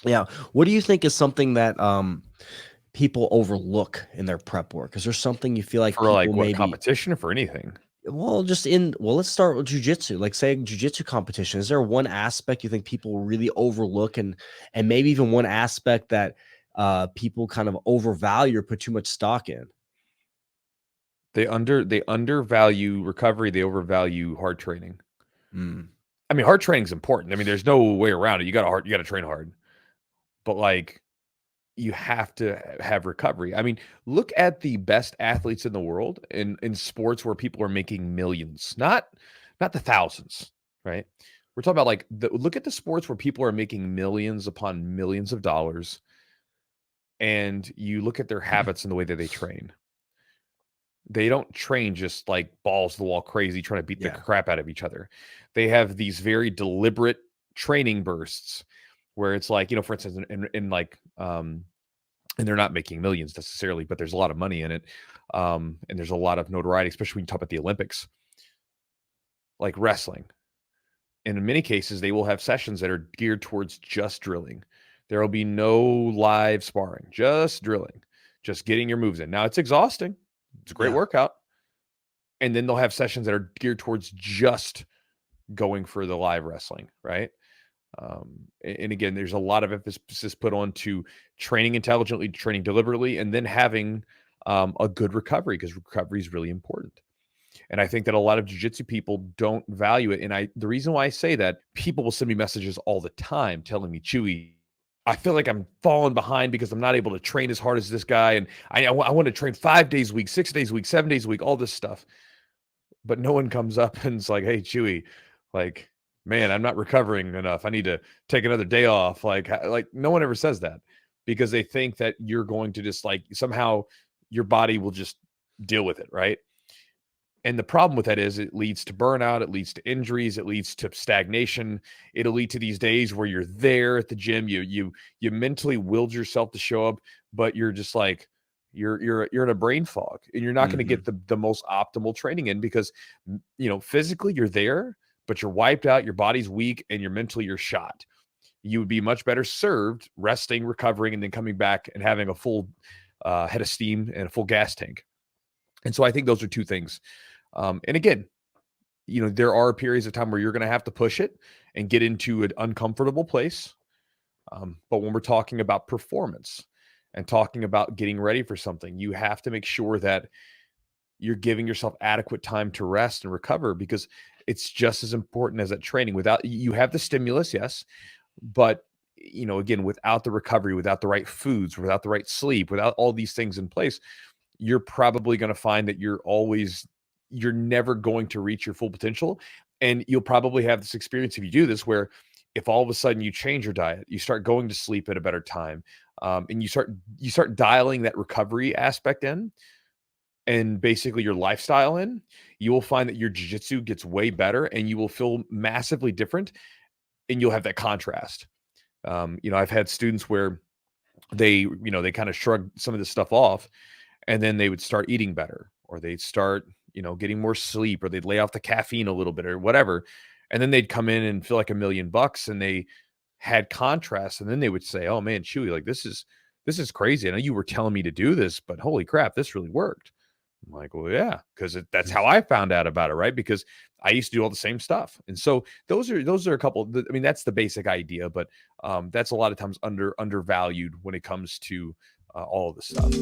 Yeah. What do you think is something that people overlook in their prep work? Is there something you feel like For people like what, maybe competition or for anything? well, just in well, let's start with jujitsu. Like say jujitsu competition. Is there one aspect you think people really overlook and maybe even one aspect that people kind of overvalue or put too much stock in? They undervalue recovery, they overvalue hard training. Mm, I mean, hard training is important. I mean, there's no way around it. You got to train hard. But like you have to have recovery. I mean, look at the best athletes in the world in sports where people are making millions, not the thousands, right? We're talking about like look at the sports where people are making millions upon millions of dollars, and you look at their habits and the way that they train. They don't train just like balls to the wall crazy trying to beat the yeah. crap out of each other. They have these very deliberate training bursts where it's like, for instance, in like and they're not making millions necessarily, but there's a lot of money in it. And there's a lot of notoriety, especially when you talk about the Olympics, like wrestling. And in many cases, they will have sessions that are geared towards just drilling. There will be no live sparring, just drilling, just getting your moves in. Now it's exhausting. It's a great Yeah. workout. And then they'll have sessions that are geared towards just going for the live wrestling, right? And again, there's a lot of emphasis put on to training intelligently, training deliberately, and then having a good recovery, because recovery is really important. And I think that a lot of jiu-jitsu people don't value it. And the reason why I say that, people will send me messages all the time telling me, Chewy, I feel like I'm falling behind because I'm not able to train as hard as this guy. And I want to train 5 days a week, 6 days a week, 7 days a week, all this stuff. But no one comes up and it's like, hey, Chewy, like, man, I'm not recovering enough. I need to take another day off. Like no one ever says that, because they think that you're going to just like somehow your body will just deal with it, right? And the problem with that is it leads to burnout, it leads to injuries, it leads to stagnation. It'll lead to these days where you're there at the gym, you mentally willed yourself to show up, but you're just like you're in a brain fog, and you're not going to Hmm. get the most optimal training in, because physically you're there, but you're wiped out, your body's weak, and you're shot. You would be much better served resting, recovering, and then coming back and having a full head of steam and a full gas tank. And so I think those are two things. And again, there are periods of time where you're going to have to push it and get into an uncomfortable place. But when we're talking about performance and talking about getting ready for something, you have to make sure that you're giving yourself adequate time to rest and recover, because it's just as important as that training. Without, you have the stimulus, yes, but again, without the recovery, without the right foods, without the right sleep, without all these things in place, you're probably going to find that you're never going to reach your full potential. And you'll probably have this experience if you do this, where if all of a sudden you change your diet, you start going to sleep at a better time, and you start dialing that recovery aspect in, and basically your lifestyle in, you will find that your jiu-jitsu gets way better and you will feel massively different, and you'll have that contrast. I've had students where they kind of shrug some of this stuff off, and then they would start eating better, or they'd start getting more sleep, or they'd lay off the caffeine a little bit or whatever, and then they'd come in and feel like $1,000,000, and they had contrast, and then they would say, oh man, Chewy, like this is crazy. I know you were telling me to do this, but holy crap, this really worked. I'm like, well, yeah, because that's how I found out about it, right? Because I used to do all the same stuff. And so those are a couple. I mean, that's the basic idea, but that's a lot of times undervalued when it comes to all of this stuff.